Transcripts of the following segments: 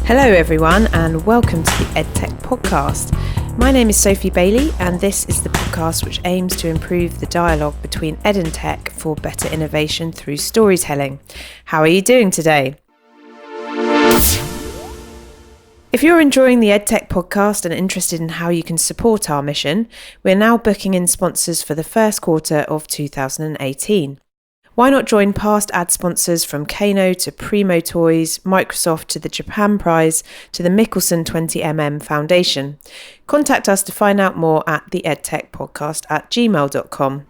Hello everyone and welcome to the EdTech podcast. My name is Sophie Bailey and this is the podcast which aims to improve the dialogue between ed and tech for better innovation through storytelling. How are you doing today? If you're enjoying the EdTech podcast and interested in how you can support our mission, we're now booking in sponsors for the first quarter of 2018. Why not join past ad sponsors from Kano to Primo Toys, Microsoft to the Japan Prize to the Mickelson 20mm Foundation? Contact us to find out more at theedtechpodcast@gmail.com.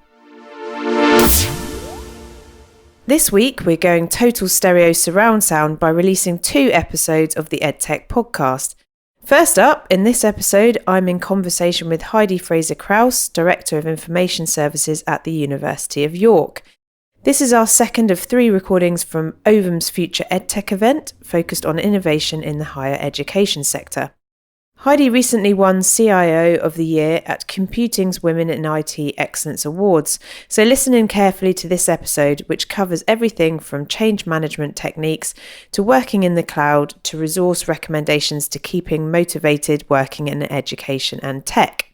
This week we're going total stereo surround sound by releasing 2 episodes of the EdTech podcast. First up, in this episode, I'm in conversation with Heidi Fraser-Krauss, Director of Information Services at the University of York. This is our second of 3 recordings from Ovum's Future EdTech event, focused on innovation in the higher education sector. Heidi recently won CIO of the Year at Computing's Women in IT Excellence Awards, so listen in carefully to this episode, which covers everything from change management techniques to working in the cloud to resource recommendations to keeping motivated working in education and tech.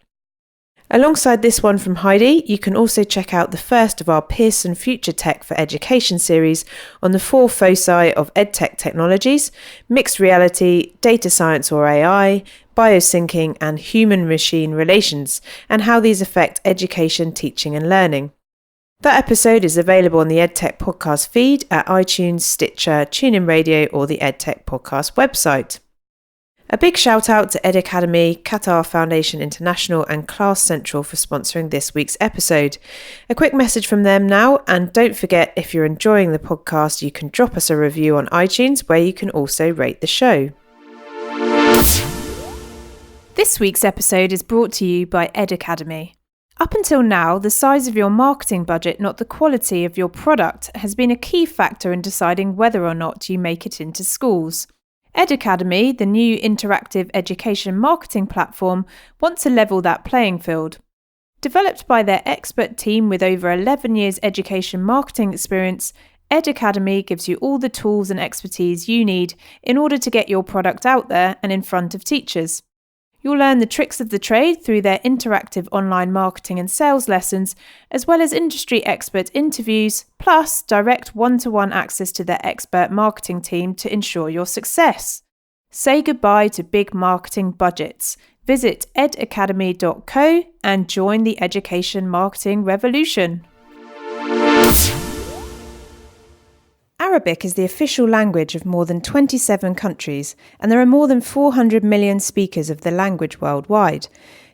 Alongside this one from Heidi, you can also check out the first of our Pearson Future Tech for Education series on the 4 foci of EdTech technologies: mixed reality, data science or AI, biosyncing and human-machine relations, and how these affect education, teaching and learning. That episode is available on the EdTech podcast feed at iTunes, Stitcher, TuneIn Radio or the EdTech podcast website. A big shout out to Ed Academy, Qatar Foundation International and Class Central for sponsoring this week's episode. A quick message from them now, and don't forget, if you're enjoying the podcast, you can drop us a review on iTunes where you can also rate the show. This week's episode is brought to you by Ed Academy. Up until now, the size of your marketing budget, not the quality of your product, has been a key factor in deciding whether or not you make it into schools. Ed Academy, the new interactive education marketing platform, wants to level that playing field. Developed by their expert team with over 11 years education marketing experience, Ed Academy gives you all the tools and expertise you need in order to get your product out there and in front of teachers. You'll learn the tricks of the trade through their interactive online marketing and sales lessons, as well as industry expert interviews, plus direct one-to-one access to their expert marketing team to ensure your success. Say goodbye to big marketing budgets. Visit edacademy.co and join the education marketing revolution. Arabic is the official language of more than 27 countries, and there are more than 400 million speakers of the language worldwide.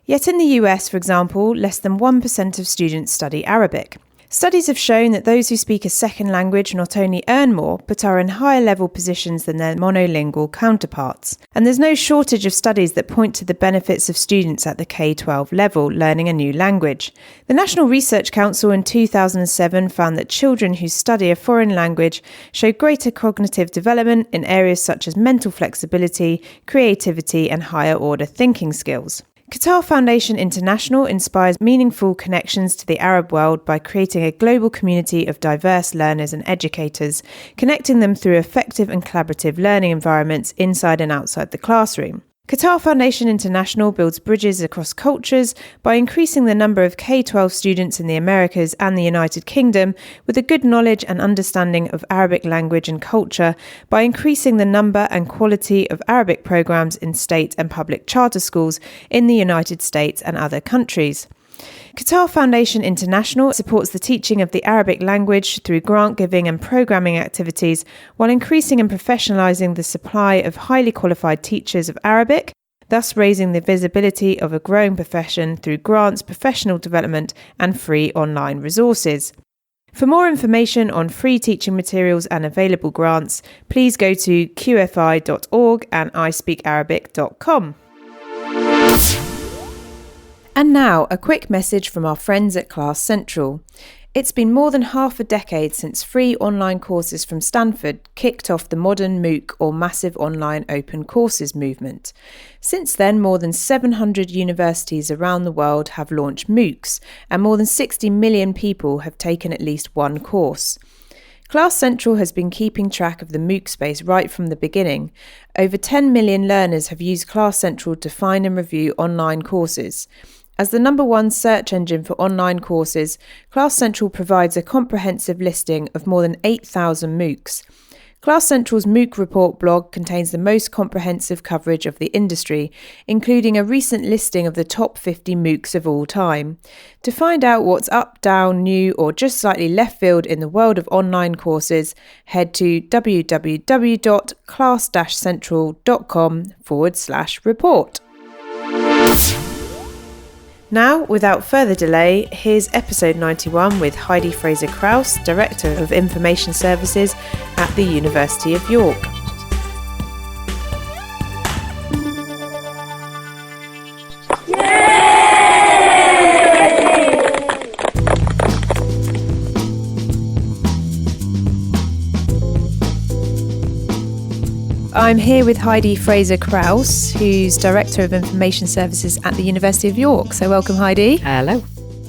Yet in the US, for example, less than 1% of students study Arabic. Studies have shown that those who speak a second language not only earn more, but are in higher level positions than their monolingual counterparts. And there's no shortage of studies that point to the benefits of students at the K-12 level learning a new language. The National Research Council in 2007 found that children who study a foreign language show greater cognitive development in areas such as mental flexibility, creativity, and higher order thinking skills. Qatar Foundation International inspires meaningful connections to the Arab world by creating a global community of diverse learners and educators, connecting them through effective and collaborative learning environments inside and outside the classroom. Qatar Foundation International builds bridges across cultures by increasing the number of K-12 students in the Americas and the United Kingdom with a good knowledge and understanding of Arabic language and culture by increasing the number and quality of Arabic programs in state and public charter schools in the United States and other countries. Qatar Foundation International supports the teaching of the Arabic language through grant giving and programming activities while increasing and professionalising the supply of highly qualified teachers of Arabic, thus raising the visibility of a growing profession through grants, professional development and free online resources. For more information on free teaching materials and available grants, please go to qfi.org and ispeakarabic.com. And now, a quick message from our friends at Class Central. It's been more than half a decade since free online courses from Stanford kicked off the modern MOOC or Massive Online Open Courses movement. Since then, more than 700 universities around the world have launched MOOCs, and more than 60 million people have taken at least one course. Class Central has been keeping track of the MOOC space right from the beginning. Over 10 million learners have used Class Central to find and review online courses. As the number one search engine for online courses, Class Central provides a comprehensive listing of more than 8,000 MOOCs. Class Central's MOOC Report blog contains the most comprehensive coverage of the industry, including a recent listing of the top 50 MOOCs of all time. To find out what's up, down, new, or just slightly left field in the world of online courses, head to www.class-central.com/report. Now, without further delay, here's episode 91 with Heidi Fraser-Krauss, Director of Information Services at the University of York. I'm here with Heidi Fraser-Krauss, who's Director of Information Services at the University of York. So welcome, Heidi. Hello.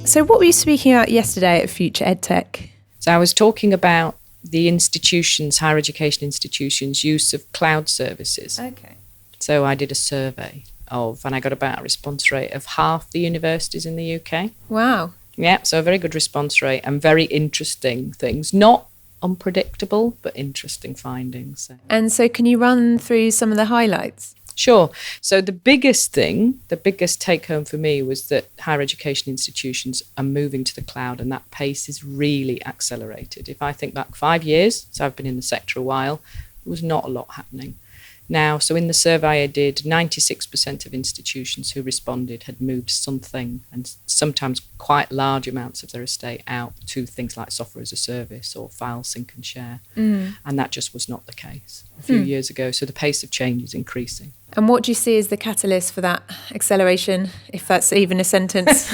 So what were you speaking about yesterday at Future EdTech? So I was talking about the institutions, higher education institutions' use of cloud services. Okay. So I did a survey and I got about a response rate of half the universities in the UK. Wow. Yeah, so a very good response rate and very interesting things. Not unpredictable, but interesting findings. And so can you run through some of the highlights? Sure. So the biggest take home for me was that higher education institutions are moving to the cloud, and that pace is really accelerated. If I think back 5 years, so I've been in the sector a while, there was not a lot happening. Now, so in the survey I did, 96% of institutions who responded had moved something, and sometimes quite large amounts of their estate, out to things like software as a service or file sync and share. And that just was not the case a few years ago. So the pace of change is increasing. And what do you see as the catalyst for that acceleration, if that's even a sentence?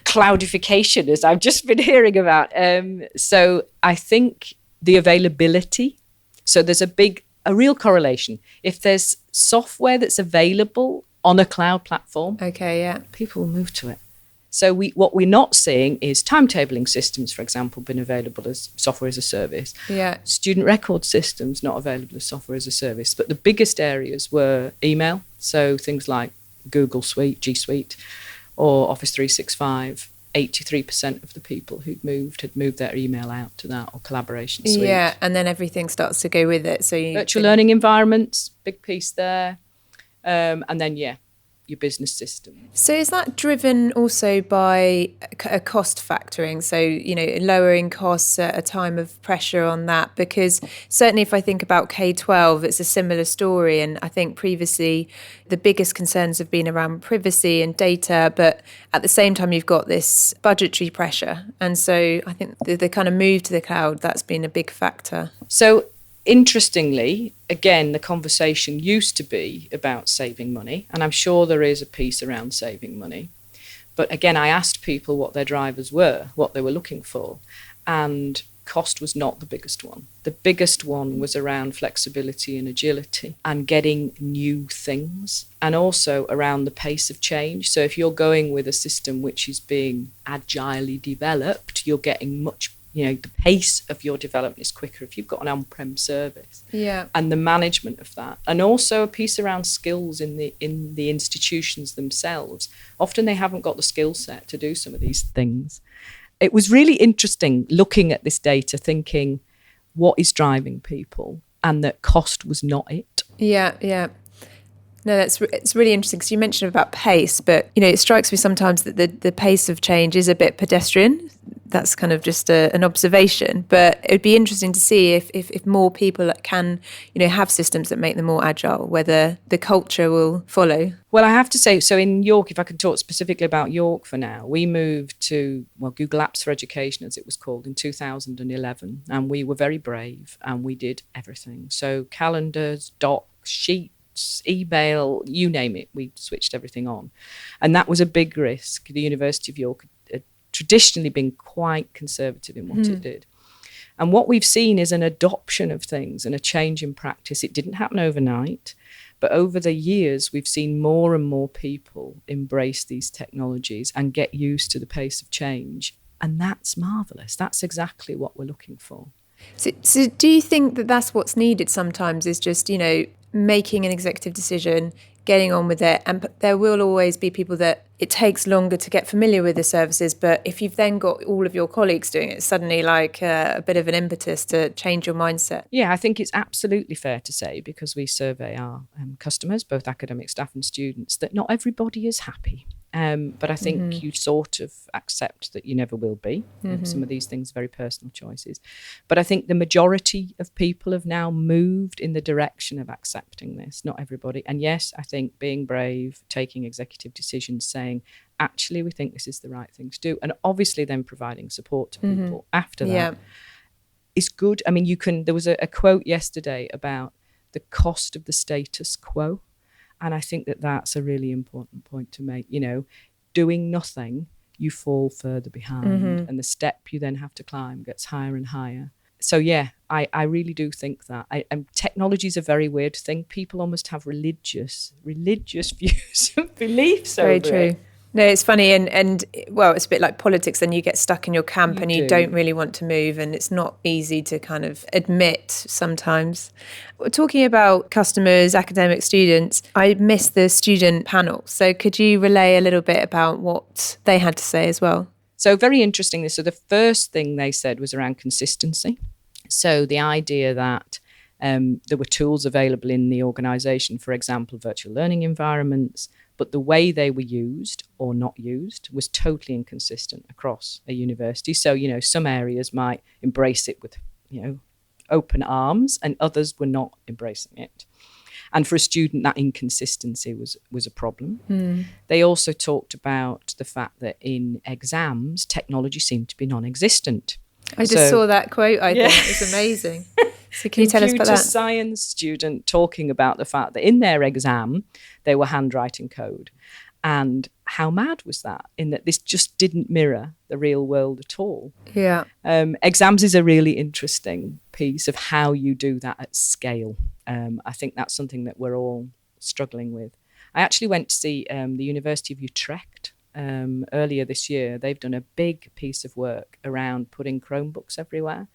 Cloudification, as I've just been hearing about. So I think the availability. So there's a real correlation. If there's software that's available on a cloud platform, people will move to it. So what we're not seeing is timetabling systems, for example, been available as software as a service. Yeah. Student record systems not available as software as a service. But the biggest areas were email, so things like Google Suite, G Suite, or Office 365. 83% of the people who'd moved had moved their email out to that, or collaboration suite. Yeah, and then everything starts to go with it. So virtual learning environments, big piece there. And then, your business system. So is that driven also by a cost factoring? So, lowering costs at a time of pressure on that? Because certainly if I think about K-12, it's a similar story. And I think previously the biggest concerns have been around privacy and data, but at the same time, you've got this budgetary pressure. And so I think the kind of move to the cloud, that's been a big factor. So interestingly, again, the conversation used to be about saving money, and I'm sure there is a piece around saving money. But again, I asked people what their drivers were, what they were looking for, and cost was not the biggest one. The biggest one was around flexibility and agility and getting new things, and also around the pace of change. So if you're going with a system which is being agilely developed, you're getting much the pace of your development is quicker if you've got an on-prem service. Yeah. And the management of that. And also a piece around skills in the institutions themselves. Often they haven't got the skill set to do some of these things. It was really interesting looking at this data, thinking what is driving people, and that cost was not it. Yeah. No, it's really interesting because you mentioned about pace, but it strikes me sometimes that the pace of change is a bit pedestrian. That's kind of just an observation, but it would be interesting to see if more people can have systems that make them more agile, whether the culture will follow. Well, I have to say, so in York, if I can talk specifically about York for now, we moved to Google Apps for Education, as it was called, in 2011, and we were very brave and we did everything. So calendars, docs, sheets, email, you name it, we switched everything on. And that was a big risk. The University of York had traditionally been quite conservative in what it did. And what we've seen is an adoption of things and a change in practice. It didn't happen overnight, but over the years, we've seen more and more people embrace these technologies and get used to the pace of change And that's marvellous. That's exactly what we're looking for. So do you think that that's what's needed sometimes, is just, making an executive decision, getting on with it? And there will always be people that it takes longer to get familiar with the services, but if you've then got all of your colleagues doing it, it's suddenly like a bit of an impetus to change your mindset. Yeah, I think it's absolutely fair to say, because we survey our customers, both academic staff and students, that not everybody is happy. But I think you sort of accept that you never will be. Some of these things are very personal choices. But I think the majority of people have now moved in the direction of accepting this, not everybody. And yes, I think being brave, taking executive decisions, saying, actually, we think this is the right thing to do. And obviously then providing support to people after that is good. I mean, there was a quote yesterday about the cost of the status quo. And I think that that's a really important point to make. Doing nothing, you fall further behind. And the step you then have to climb gets higher and higher. So, yeah, I really do think that. Technology is a very weird thing. People almost have religious views and beliefs over it. Very true. No, it's funny. And well, it's a bit like politics. Then you get stuck in your camp and you don't really want to move. And it's not easy to kind of admit sometimes. We're talking about customers, academic students. I missed the student panel. So could you relay a little bit about what they had to say as well? So very interesting. So the first thing they said was around consistency. So the idea that there were tools available in the organisation, for example, virtual learning environments, but the way they were used or not used was totally inconsistent across a university. So, some areas might embrace it with, open arms, and others were not embracing it. And for a student, that inconsistency was a problem. They also talked about the fact that in exams, technology seemed to be non-existent. I just saw that quote. I think it was amazing. So can you tell us about that? Computer science student talking about the fact that in their exam, they were handwriting code. And how mad was that, in that this just didn't mirror the real world at all? Yeah. Exams is a really interesting piece of how you do that at scale. I think that's something that we're all struggling with. I actually went to see the University of Utrecht earlier this year. They've done a big piece of work around putting Chromebooks everywhere.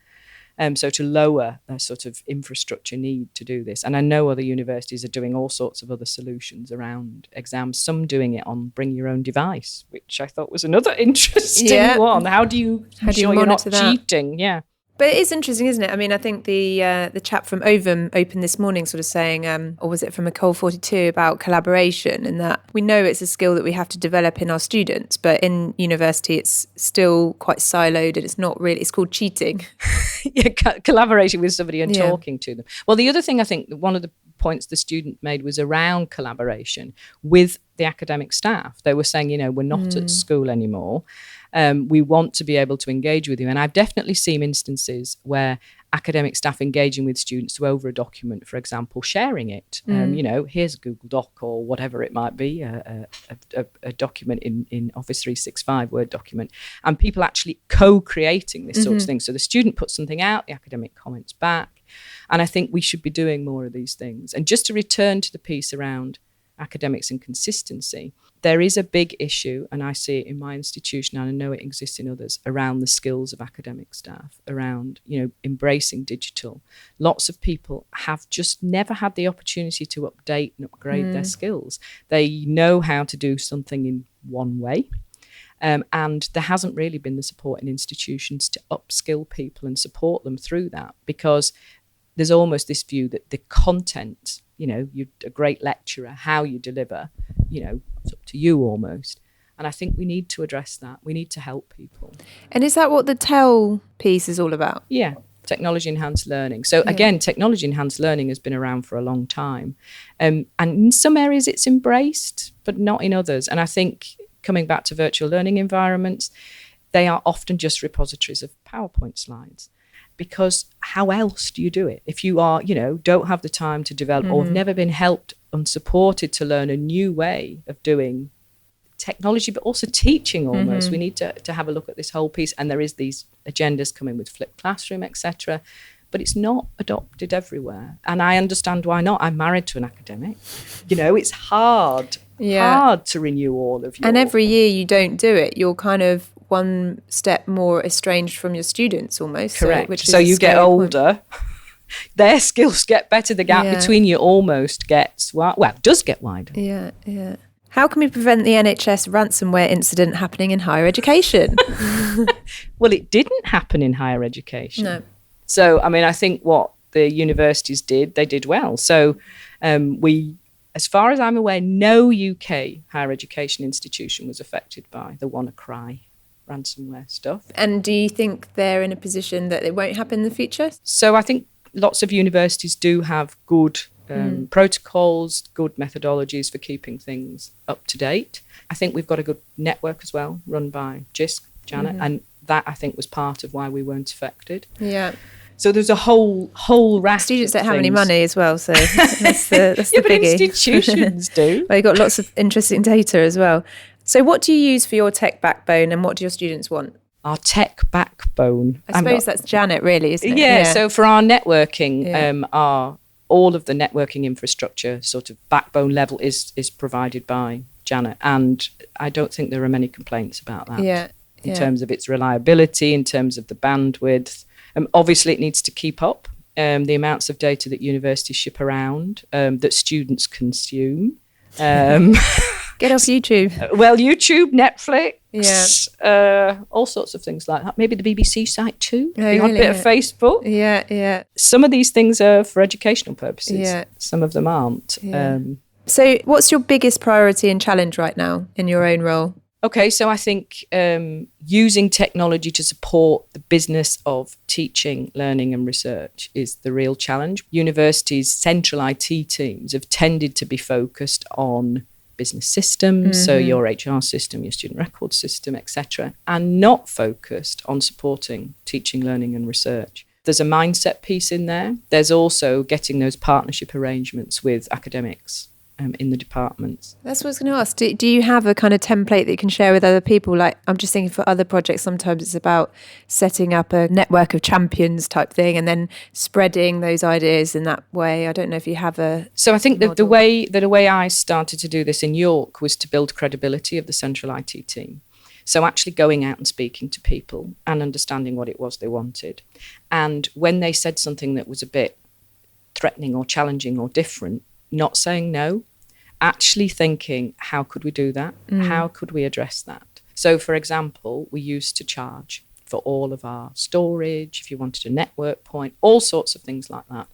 So to lower the sort of infrastructure need to do this. And I know other universities are doing all sorts of other solutions around exams, some doing it on bring your own device, which I thought was another interesting one. How do you ensure you're not cheating? Yeah. But it is interesting, isn't it? I mean, I think the chap from Ovum opened this morning sort of saying, or was it from Ecole 42, about collaboration, and that we know it's a skill that we have to develop in our students, but in university it's still quite siloed and it's not really, it's called cheating. Yeah, collaborating with somebody and talking to them. Well, the other thing I think, one of the points the student made was around collaboration with the academic staff. They were saying, we're not at school anymore. We want to be able to engage with you. And I've definitely seen instances where academic staff engaging with students over a document, for example, sharing it. Here's a Google Doc or whatever it might be, a document in Office 365, Word document, and people actually co-creating this sort of thing. So the student puts something out, the academic comments back. And I think we should be doing more of these things. And just to return to the piece around academics and consistency, there is a big issue, and I see it in my institution, and I know it exists in others, around the skills of academic staff, around, embracing digital. Lots of people have just never had the opportunity to update and upgrade their skills. They know how to do something in one way. And there hasn't really been the support in institutions to upskill people and support them through that, because there's almost this view that the content, you're a great lecturer, how you deliver, it's up to you almost. And I think we need to address that. We need to help people. And is that what the TEL piece is all about? Yeah, technology enhanced learning. So again, technology enhanced learning has been around for a long time. And in some areas it's embraced, but not in others. And I think coming back to virtual learning environments, they are often just repositories of PowerPoint slides. Because how else do you do it? If you are, don't have the time to develop or have never been helped and supported to learn a new way of doing technology, but also teaching almost. We need to have a look at this whole piece. And there is these agendas coming with flipped classroom, etc. But it's not adopted everywhere. And I understand why not. I'm married to an academic. It's hard to renew all of your... And every year you don't do it. You're kind of one step more estranged from your students almost. Correct. So you get older, their skills get better, the gap between you almost gets, does get wider. Yeah, yeah. How can we prevent the NHS ransomware incident happening in higher education? Well, it didn't happen in higher education. No. So, I mean, I think what the universities did, they did well. So as far as I'm aware, no UK higher education institution was affected by the WannaCry ransomware stuff. And do you think they're in a position that it won't happen in the future? So I think lots of universities do have good protocols, good methodologies for keeping things up to date. I think we've got a good network as well, run by Janet, and that I think was part of why we weren't affected. Yeah. So there's a whole raft. Students don't have any money as well, so that's the but biggie. Institutions do. Well, you've got lots of interesting data as well. So what do you use for your tech backbone, and what do your students want? Our tech backbone. I suppose that's Janet, really, isn't it? Yeah, so for our networking, all of the networking infrastructure sort of backbone level is provided by Janet, and I don't think there are many complaints about that. In terms of its reliability, in terms of the bandwidth. Obviously, it needs to keep up the amounts of data that universities ship around, that students consume. Get off YouTube. YouTube, Netflix, all sorts of things like that. Maybe the BBC site too. The odd bit of Facebook. Yeah. Some of these things are for educational purposes. Yeah. Some of them aren't. Yeah. So what's your biggest priority and challenge right now in your own role? Okay, so I think using technology to support the business of teaching, learning and research is the real challenge. Universities' central IT teams have tended to be focused on business systems, so your HR system, your student record system, etc., and not focused on supporting teaching, learning and research. There's a mindset piece in there. There's also getting those partnership arrangements with academics in the departments. That's what I was going to ask. Do you have a kind of template that you can share with other people? Like, I'm just thinking for other projects, sometimes it's about setting up a network of champions type thing and then spreading those ideas in that way. I don't know if you have a... So I think the way I started to do this in York was to build credibility of the central IT team. So actually going out and speaking to people and understanding what it was they wanted. And when they said something that was a bit threatening or challenging or different, not saying no, actually thinking, how could we do that? How could we address that? So, for example, we used to charge for all of our storage, if you wanted a network point, all sorts of things like that.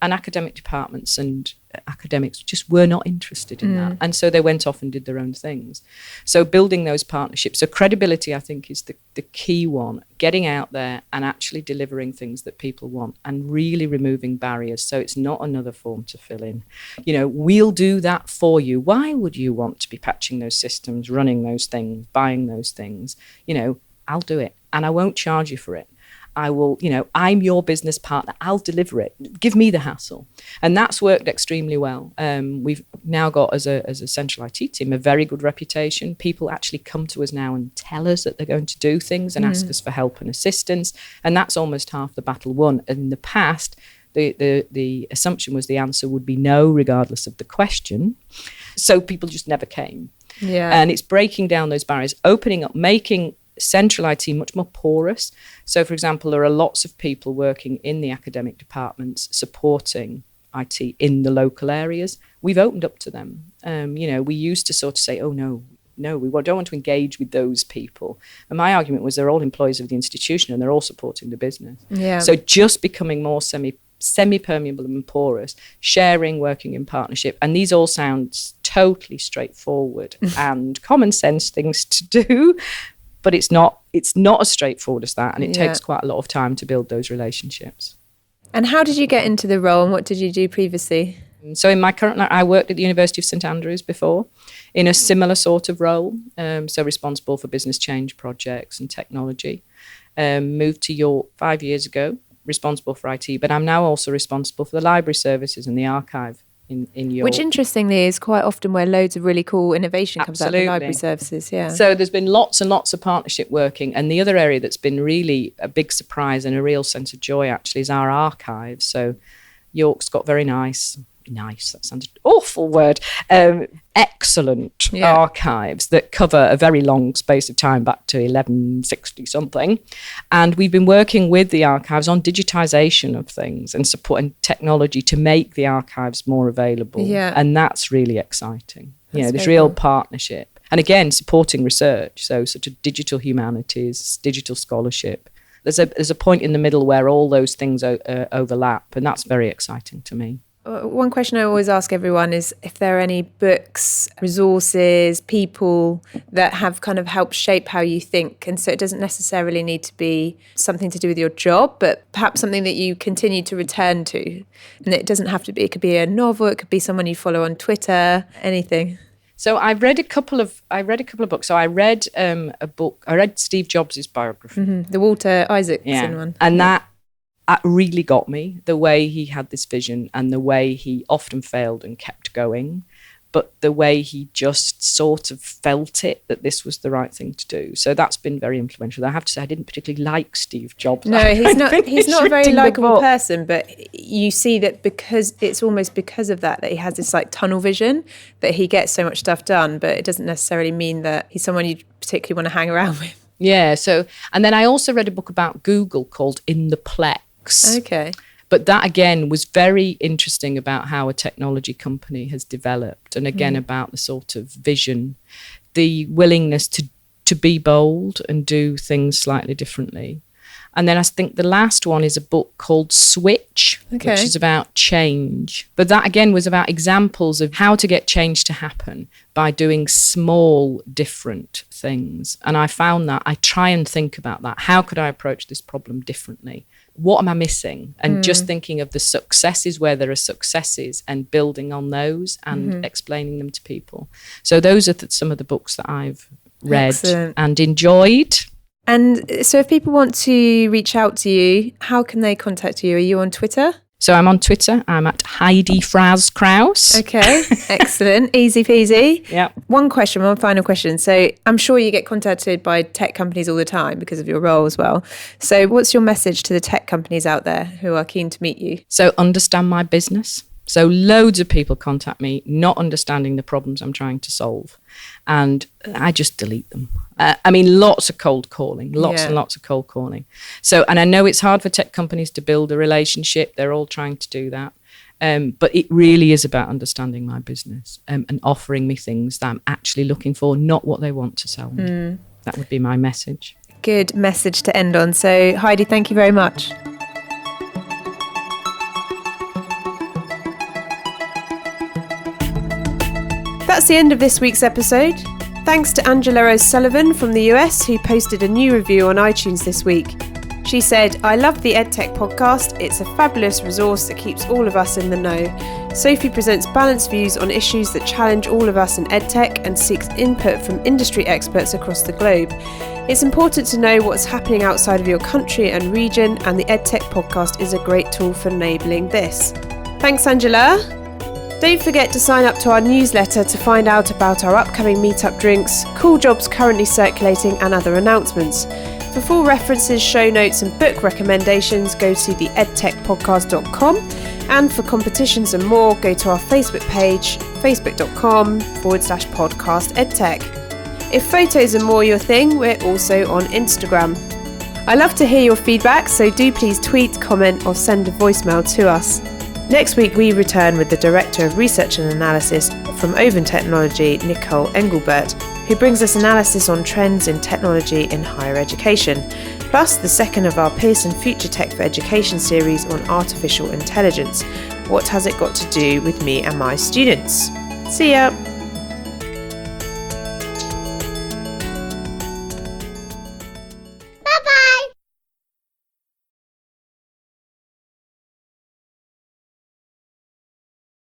And academic departments and academics just were not interested in that. And so they went off and did their own things. So building those partnerships. So credibility, I think, is the key one. Getting out there and actually delivering things that people want and really removing barriers. So it's not another form to fill in. We'll do that for you. Why would you want to be patching those systems, running those things, buying those things? I'll do it and I won't charge you for it. I will, I'm your business partner. I'll deliver it. Give me the hassle. And that's worked extremely well. We've now got, as a central IT team, a very good reputation. People actually come to us now and tell us that they're going to do things and ask us for help and assistance. And that's almost half the battle won. In the past, the assumption was the answer would be no, regardless of the question. So people just never came. Yeah. And it's breaking down those barriers, opening up, making central IT much more porous. So, for example, there are lots of people working in the academic departments supporting IT in the local areas. We've opened up to them. We used to sort of say, oh, no, we don't want to engage with those people. And my argument was they're all employees of the institution and they're all supporting the business. Yeah. So just becoming more semi-permeable and porous, sharing, working in partnership. And these all sound totally straightforward and common sense things to do. But it's not as straightforward as that, and it takes quite a lot of time to build those relationships. And how did you get into the role, and what did you do previously? So in my current life, I worked at the University of St Andrews before in a similar sort of role, so responsible for business change projects and technology. Moved to York 5 years ago, responsible for IT, but I'm now also responsible for the library services and the archive in York. Which, interestingly, is quite often where loads of really cool innovation comes out of the library services. Yeah. So there's been lots and lots of partnership working. And the other area that's been really a big surprise and a real sense of joy, actually, is our archive. So York's got very nice nice, that sounds an awful word, excellent archives that cover a very long space of time back to 1160 something. And we've been working with the archives on digitization of things and supporting technology to make the archives more available. Yeah. And that's really exciting. That's There's very real cool. partnership. And again, supporting research, so sort of digital humanities, digital scholarship. There's a point in the middle where all those things overlap, and that's very exciting to me. One question I always ask everyone is if there are any books, resources, people that have kind of helped shape how you think. And so it doesn't necessarily need to be something to do with your job, but perhaps something that you continue to return to. And it doesn't have to be, it could be a novel, it could be someone you follow on Twitter, anything. So I read a couple of books. So I read a book. I read Steve Jobs' biography, The Walter Isaacson one. And that really got me, the way he had this vision and the way he often failed and kept going, but the way he just sort of felt it, that this was the right thing to do. So that's been very influential. I have to say, I didn't particularly like Steve Jobs. No, he's not a very likeable person, but you see that because it's almost because of that he has this like tunnel vision, that he gets so much stuff done, but it doesn't necessarily mean that he's someone you particularly want to hang around with. Yeah, so, and then I also read a book about Google called In the Plex. Okay. But that, again, was very interesting about how a technology company has developed. And again, about the sort of vision, the willingness to be bold and do things slightly differently. And then I think the last one is a book called Switch, which is about change. But that, again, was about examples of how to get change to happen by doing small, different things. And I found that I try and think about that. How could I approach this problem differently? What am I missing? And just thinking of the successes where there are successes and building on those and explaining them to people. So those are some of the books that I've read and enjoyed. And so if people want to reach out to you, how can they contact you? Are you on Twitter? So I'm on Twitter. I'm at Heidi Fraser-Krauss. Okay, excellent. Easy peasy. Yeah. One final question. So I'm sure you get contacted by tech companies all the time because of your role as well. So what's your message to the tech companies out there who are keen to meet you? So understand my business. So loads of people contact me not understanding the problems I'm trying to solve. And I just delete them. Lots of cold calling, and lots of cold calling. So, and I know it's hard for tech companies to build a relationship. They're all trying to do that. But it really is about understanding my business and offering me things that I'm actually looking for, not what they want to sell me. That would be my message. Good message to end on. So Heidi, thank you very much. That's the end of this week's episode. Thanks to Angela O'Sullivan from the US, who posted a new review on iTunes this week. She said, "I love the EdTech podcast. It's a fabulous resource that keeps all of us in the know. Sophie presents balanced views on issues that challenge all of us in EdTech and seeks input from industry experts across the globe. It's important to know what's happening outside of your country and region, and the EdTech podcast is a great tool for enabling this." Thanks, Angela. Don't forget to sign up to our newsletter to find out about our upcoming meetup drinks, cool jobs currently circulating, and other announcements. For full references, show notes and book recommendations, go to theedtechpodcast.com. And for competitions and more, go to our Facebook page, facebook.com/podcastedtech. If photos are more your thing, we're also on Instagram. I love to hear your feedback, so do please tweet, comment, or send a voicemail to us. Next week, we return with the Director of Research and Analysis from Oven Technology, Nicole Engelbert, who brings us analysis on trends in technology in higher education, plus the second of our Pearson Future Tech for Education series on artificial intelligence. What has it got to do with me and my students? See ya!